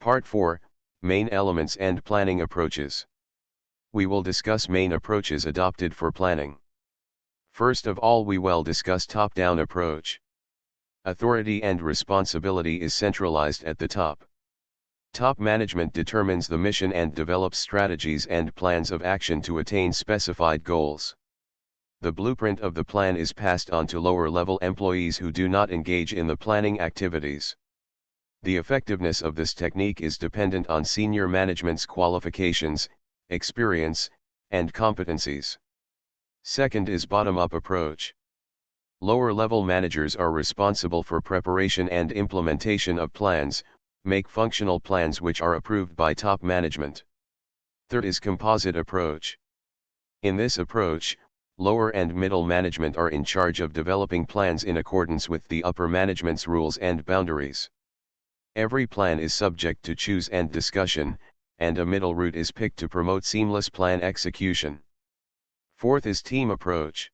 Part 4, Main Elements and Planning Approaches. We will discuss main approaches adopted for planning. First of all, we will discuss top-down approach. Authority and responsibility is centralized at the top. Top management determines the mission and develops strategies and plans of action to attain specified goals. The blueprint of the plan is passed on to lower-level employees who do not engage in the planning activities. The effectiveness of this technique is dependent on senior management's qualifications, experience, and competencies. Second is bottom-up approach. Lower-level managers are responsible for preparation and implementation of plans, make functional plans which are approved by top management. Third is composite approach. In this approach, lower and middle management are in charge of developing plans in accordance with the upper management's rules and boundaries. Every plan is subject to choose and discussion, and a middle route is picked to promote seamless plan execution. Fourth is team approach.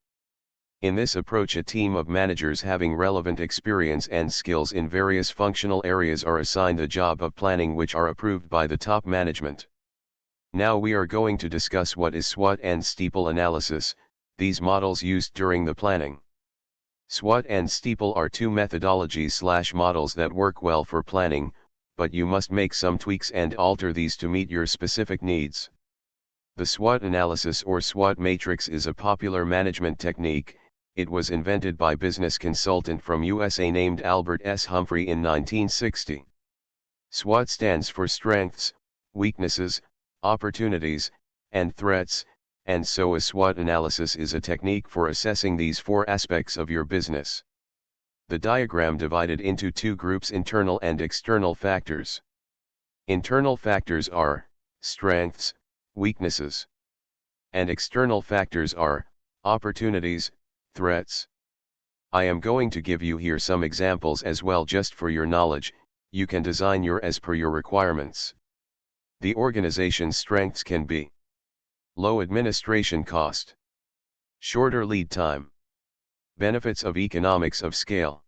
In this approach, a team of managers having relevant experience and skills in various functional areas are assigned the job of planning, which are approved by the top management. Now we are going to discuss what is SWOT and STEEPLE analysis, these models used during the planning. SWOT and STEEPLE are two methodologies/models that work well for planning, but you must make some tweaks and alter these to meet your specific needs. The SWOT analysis or SWOT matrix is a popular management technique. It was invented by business consultant from USA named Albert S. Humphrey in 1960. SWOT stands for strengths, weaknesses, opportunities, and threats, and so a SWOT analysis is a technique for assessing these four aspects of your business. The diagram divided into two groups: internal and external factors. Internal factors are strengths, weaknesses, and external factors are opportunities, threats. I am going to give you here some examples as well, just for your knowledge. You can design your as per your requirements. The organization's strengths can be low administration cost, shorter lead time, benefits of economics of scale,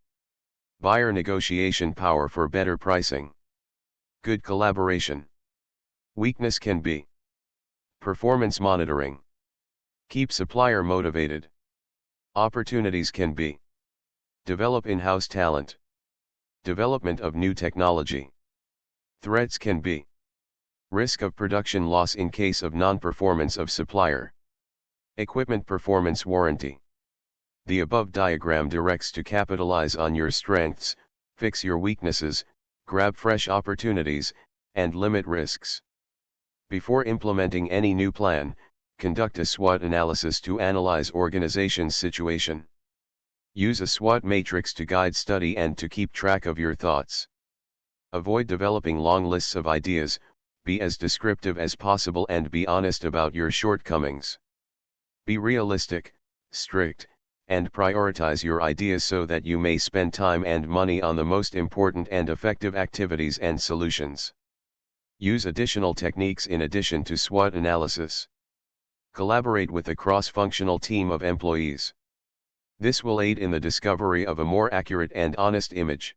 buyer negotiation power for better pricing, good collaboration. Weakness can be performance monitoring, keep supplier motivated. Opportunities can be develop in-house talent, development of new technology. Threats can be risk of production loss in case of non-performance of supplier, equipment performance warranty. The above diagram directs to capitalize on your strengths, fix your weaknesses, grab fresh opportunities, and limit risks. Before implementing any new plan, conduct a SWOT analysis to analyze organization's situation. Use a SWOT matrix to guide study and to keep track of your thoughts. Avoid developing long lists of ideas. Be as descriptive as possible and be honest about your shortcomings. Be realistic, strict, and prioritize your ideas so that you may spend time and money on the most important and effective activities and solutions. Use additional techniques in addition to SWOT analysis. Collaborate with a cross-functional team of employees. This will aid in the discovery of a more accurate and honest image.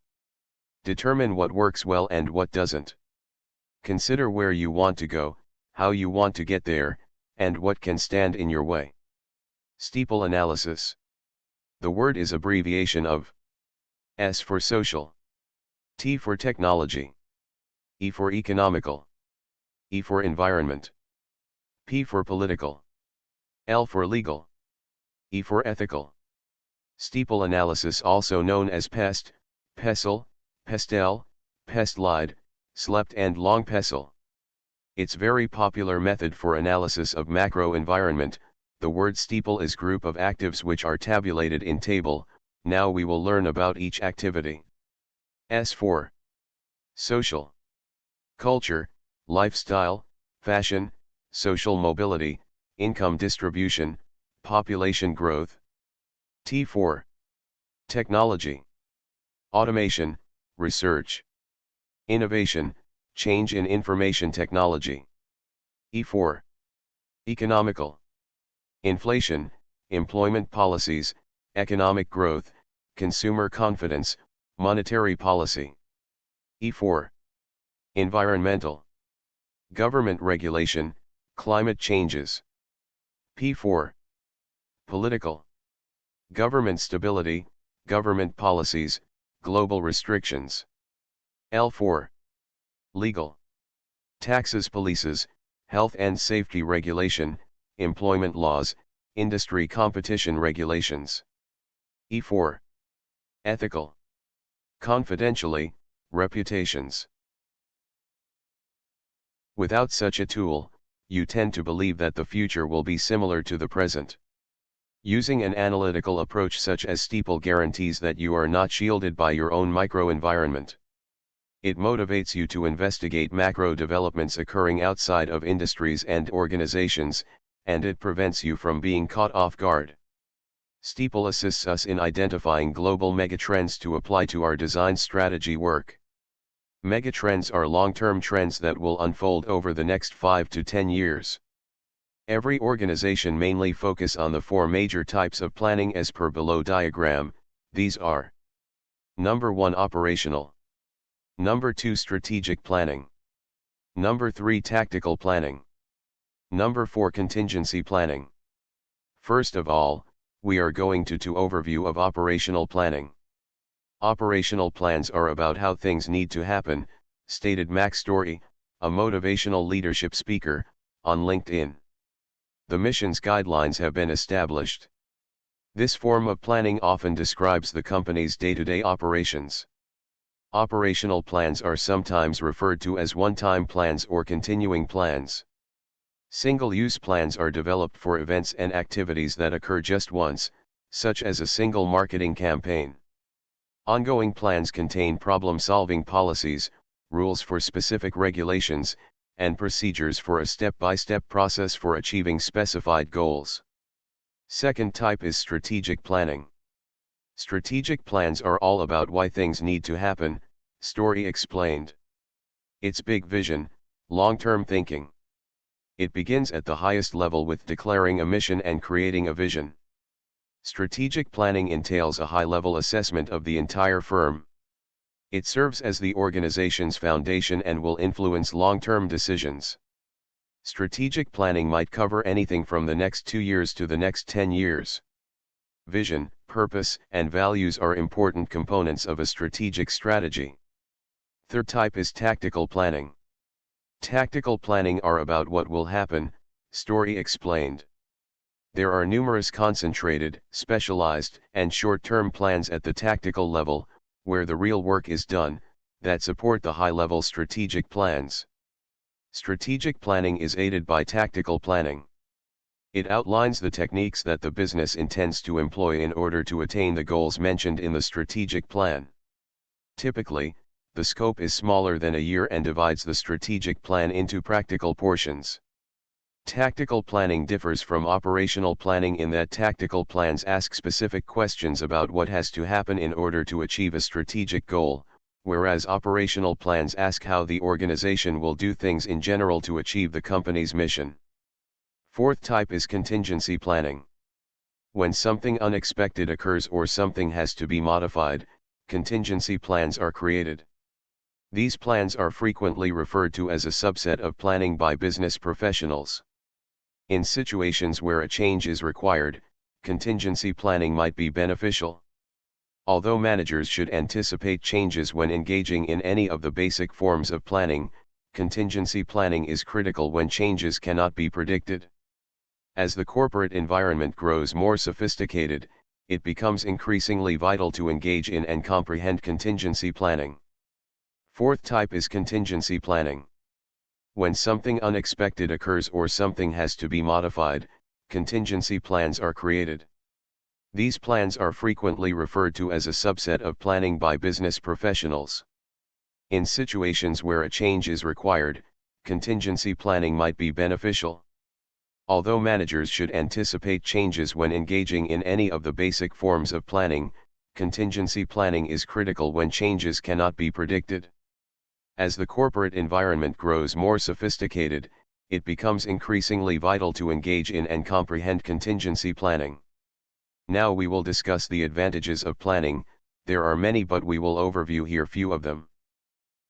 Determine what works well and what doesn't. Consider where you want to go, how you want to get there, and what can stand in your way. STEEPLE analysis. The word is abbreviation of S for social, T for technology, E for economical, E for environment, P for political, L for legal, E for ethical. STEEPLE analysis, also known as PEST, PESTLE, PESTEL, PESTLIDE, SLEPT and long PESTLE. It's very popular method for analysis of macro environment. The word STEEPLE is group of actives which are tabulated in table. Now we will learn about each activity. S for social, culture, lifestyle, fashion, social mobility, income distribution, population growth. T for technology, automation, research, innovation, change in information technology. E for economical, inflation, employment policies, economic growth, consumer confidence, monetary policy. E for Environmental. Government regulation, climate changes. P4. Political. Government stability, government policies, global restrictions. L4. Legal. Taxes, policies, health and safety regulation, employment laws, industry competition regulations. E4. Ethical. Confidentially, reputations. Without such a tool, you tend to believe that the future will be similar to the present. Using an analytical approach such as STEEPLE guarantees that you are not shielded by your own microenvironment. It motivates you to investigate macro developments occurring outside of industries and organizations, and it prevents you from being caught off guard. STEEPLE assists us in identifying global megatrends to apply to our design strategy work. Megatrends are long-term trends that will unfold over the next 5 to 10 years. Every organization mainly focus on the 4 major types of planning as per below diagram. These are: Number 1, operational. Number 2, strategic planning. Number 3, tactical planning. Number 4, contingency planning. First of all, we are going to overview of operational planning. Operational plans are about how things need to happen, stated Max Story, a motivational leadership speaker, on LinkedIn. The mission's guidelines have been established. This form of planning often describes the company's day-to-day operations. Operational plans are sometimes referred to as one-time plans or continuing plans. Single-use plans are developed for events and activities that occur just once, such as a single marketing campaign. Ongoing plans contain problem-solving policies, rules for specific regulations, and procedures for a step-by-step process for achieving specified goals. Second type is strategic planning. Strategic plans are all about why things need to happen, Story explained. It's big vision, long-term thinking. It begins at the highest level with declaring a mission and creating a vision. Strategic planning entails a high-level assessment of the entire firm. It serves as the organization's foundation and will influence long-term decisions. Strategic planning might cover anything from the next 2 years to the next 10 years. Vision, purpose, and values are important components of a strategic strategy. Third type is tactical planning. Tactical planning are about what will happen, Story explained. There are numerous concentrated, specialized, and short-term plans at the tactical level, where the real work is done, that support the high-level strategic plans. Strategic planning is aided by tactical planning. It outlines the techniques that the business intends to employ in order to attain the goals mentioned in the strategic plan. Typically, the scope is smaller than a year and divides the strategic plan into practical portions. Tactical planning differs from operational planning in that tactical plans ask specific questions about what has to happen in order to achieve a strategic goal, whereas operational plans ask how the organization will do things in general to achieve the company's mission. Fourth type is contingency planning. When something unexpected occurs or something has to be modified, contingency plans are created. These plans are frequently referred to as a subset of planning by business professionals. In situations where a change is required, contingency planning might be beneficial. Although managers should anticipate changes when engaging in any of the basic forms of planning, contingency planning is critical when changes cannot be predicted. As the corporate environment grows more sophisticated, it becomes increasingly vital to engage in and comprehend contingency planning. Fourth type is contingency planning. When something unexpected occurs or something has to be modified, contingency plans are created. These plans are frequently referred to as a subset of planning by business professionals. In situations where a change is required, contingency planning might be beneficial. Although managers should anticipate changes when engaging in any of the basic forms of planning, contingency planning is critical when changes cannot be predicted. As the corporate environment grows more sophisticated, it becomes increasingly vital to engage in and comprehend contingency planning. Now we will discuss the advantages of planning. There are many, but we will overview here few of them.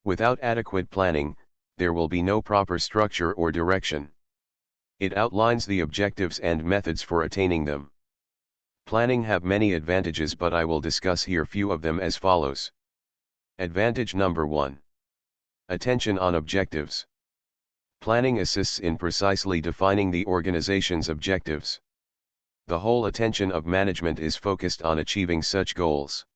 Without adequate planning, there will be no proper structure or direction. It outlines the objectives and methods for attaining them. Planning have many advantages, but I will discuss here few of them as follows. Advantage number 1. Attention on objectives. Planning assists in precisely defining the organization's objectives. The whole attention of management is focused on achieving such goals.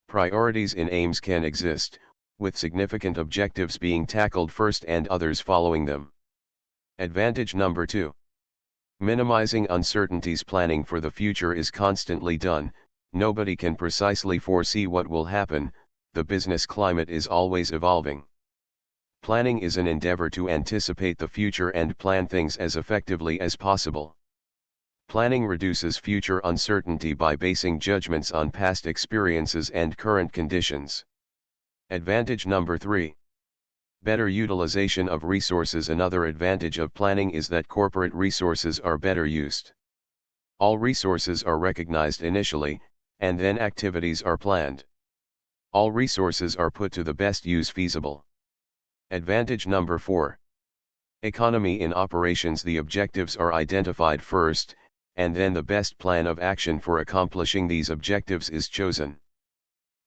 Priorities in aims can exist, with significant objectives being tackled first and others following them. Advantage number 2. Minimizing uncertainties. Planning for the future is constantly done, nobody can precisely foresee what will happen, the business climate is always evolving. Planning is an endeavor to anticipate the future and plan things as effectively as possible. Planning reduces future uncertainty by basing judgments on past experiences and current conditions. Advantage number 3. Better utilization of resources. Another advantage of planning is that corporate resources are better used. All resources are recognized initially, and then activities are planned. All resources are put to the best use feasible. Advantage number 4. Economy in operations. The objectives are identified first, and then the best plan of action for accomplishing these objectives is chosen.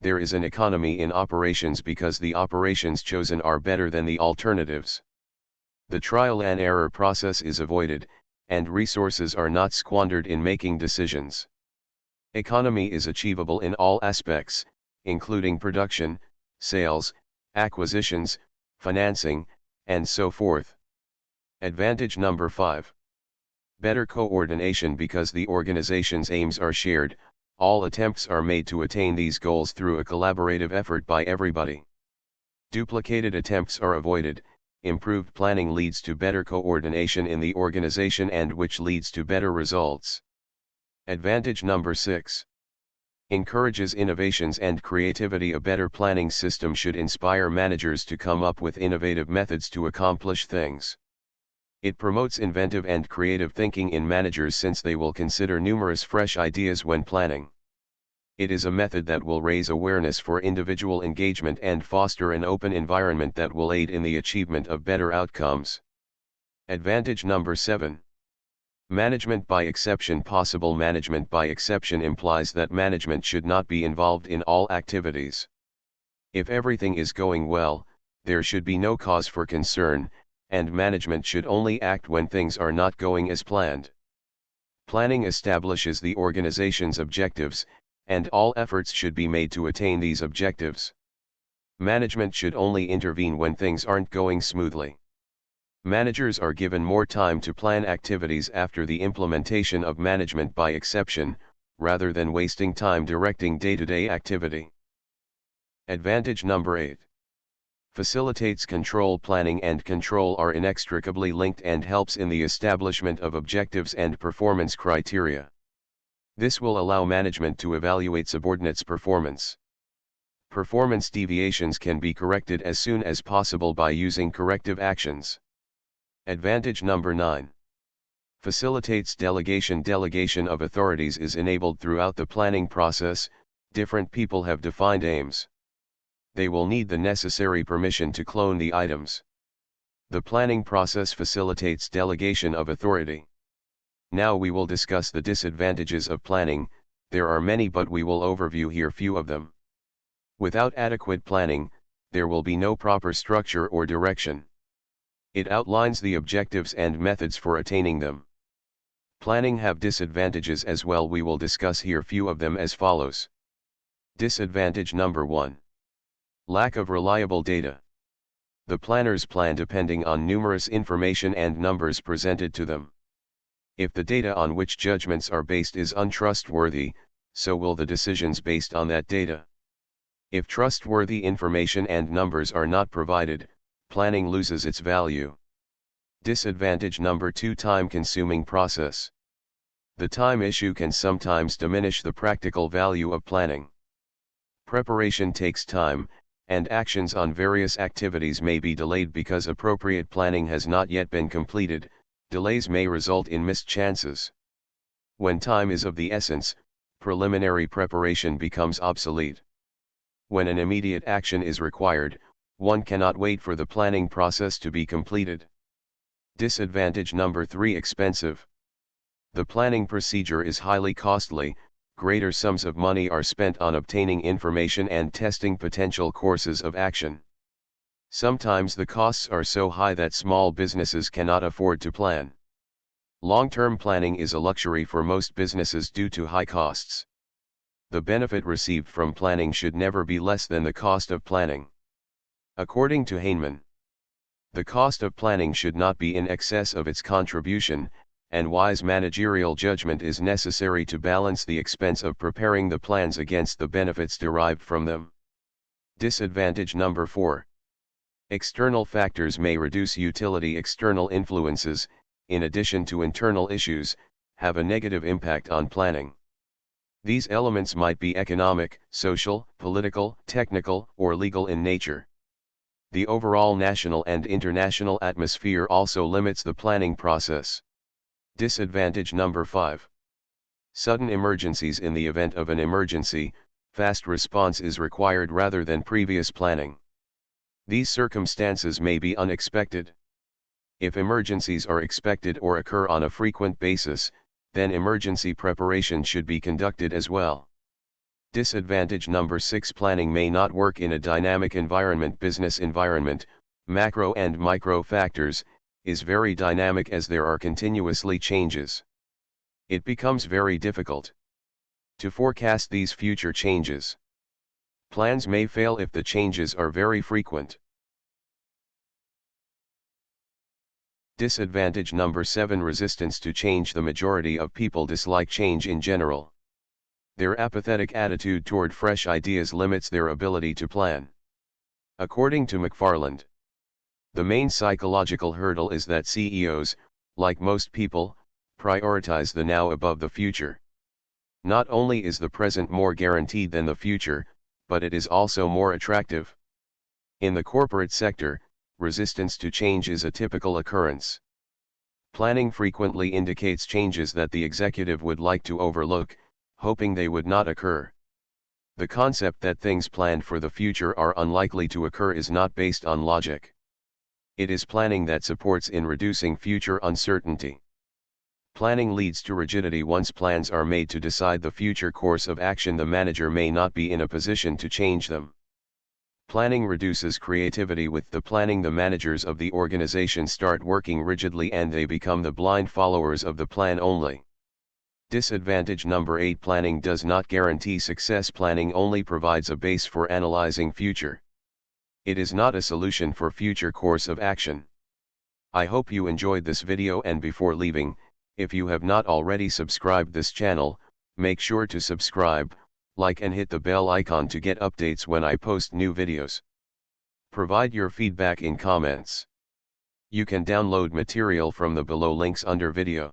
There is an economy in operations because the operations chosen are better than the alternatives. The trial and error process is avoided, and resources are not squandered in making decisions. Economy is achievable in all aspects, including production, sales, acquisitions, financing, and so forth. Advantage number 5. Better coordination. Because the organization's aims are shared, all attempts are made to attain these goals through a collaborative effort by everybody. Duplicated attempts are avoided. Improved planning leads to better coordination in the organization, and which leads to better results. Advantage number 6. Encourages innovations and creativity. A better planning system should inspire managers to come up with innovative methods to accomplish things. It promotes inventive and creative thinking in managers, since they will consider numerous fresh ideas when planning. It is a method that will raise awareness for individual engagement and foster an open environment that will aid in the achievement of better outcomes. Advantage number 7. Management by exception. Possible management by exception implies that management should not be involved in all activities. If everything is going well, there should be no cause for concern, and management should only act when things are not going as planned. Planning establishes the organization's objectives, and all efforts should be made to attain these objectives. Management should only intervene when things aren't going smoothly. Managers are given more time to plan activities after the implementation of management by exception, rather than wasting time directing day-to-day activity. Advantage number 8. Facilitates control. Planning and control are inextricably linked and helps in the establishment of objectives and performance criteria. This will allow management to evaluate subordinates' performance. Performance deviations can be corrected as soon as possible by using corrective actions. Advantage number 9. Facilitates delegation. Delegation of authorities is enabled throughout the planning process. Different people have defined aims. They will need the necessary permission to clone the items. The planning process facilitates delegation of authority. Now we will discuss the disadvantages of planning. There are many, but we will overview here few of them. Without adequate planning, there will be no proper structure or direction. It outlines the objectives and methods for attaining them. Planning have disadvantages as well. We will discuss here few of them as follows. Disadvantage number 1. Lack of reliable data. The planners plan depending on numerous information and numbers presented to them. If the data on which judgments are based is untrustworthy, so will the decisions based on that data. If trustworthy information and numbers are not provided, planning loses its value. Disadvantage number 2. Time-consuming process. The time issue can sometimes diminish the practical value of planning. Preparation takes time, and actions on various activities may be delayed because appropriate planning has not yet been completed. Delays may result in missed chances. When time is of the essence, preliminary preparation becomes obsolete. When an immediate action is required, One cannot wait for the planning process to be completed. Disadvantage number 3: expensive. The planning procedure is highly costly. Greater sums of money are spent on obtaining information and testing potential courses of action. Sometimes the costs are so high that small businesses cannot afford to plan. Long-term planning is a luxury for most businesses due to high costs. The benefit received from planning should never be less than the cost of planning. According to Heinemann, the cost of planning should not be in excess of its contribution, and wise managerial judgment is necessary to balance the expense of preparing the plans against the benefits derived from them. Disadvantage number 4. External factors may reduce utility. External influences, in addition to internal issues, have a negative impact on planning. These elements might be economic, social, political, technical, or legal in nature. The overall national and international atmosphere also limits the planning process. Disadvantage number 5. Sudden emergencies. In the event of an emergency, fast response is required rather than previous planning. These circumstances may be unexpected. If emergencies are expected or occur on a frequent basis, then emergency preparation should be conducted as well. Disadvantage number 6. Planning may not work in a dynamic environment. Business environment, macro and micro factors, is very dynamic as there are continuously changes. It becomes very difficult to forecast these future changes. Plans may fail if the changes are very frequent. Disadvantage number 7. Resistance to change. The majority of people dislike change in general. Their apathetic attitude toward fresh ideas limits their ability to plan. According to McFarland, the main psychological hurdle is that CEOs, like most people, prioritize the now above the future. Not only is the present more guaranteed than the future, but it is also more attractive. In the corporate sector, resistance to change is a typical occurrence. Planning frequently indicates changes that the executive would like to overlook, hoping they would not occur. The concept that things planned for the future are unlikely to occur is not based on logic. It is planning that supports in reducing future uncertainty. Planning leads to rigidity. Once plans are made to decide the future course of action, the manager may not be in a position to change them. Planning reduces creativity. With the planning, the managers of the organization start working rigidly and they become the blind followers of the plan only. Disadvantage number 8. Planning does not guarantee success. Planning only provides a base for analyzing future. It is not a solution for future course of action. I hope you enjoyed this video, and before leaving, if you have not already subscribed this channel, make sure to subscribe, like and hit the bell icon to get updates when I post new videos. Provide your feedback in comments. You can download material from the below links under video.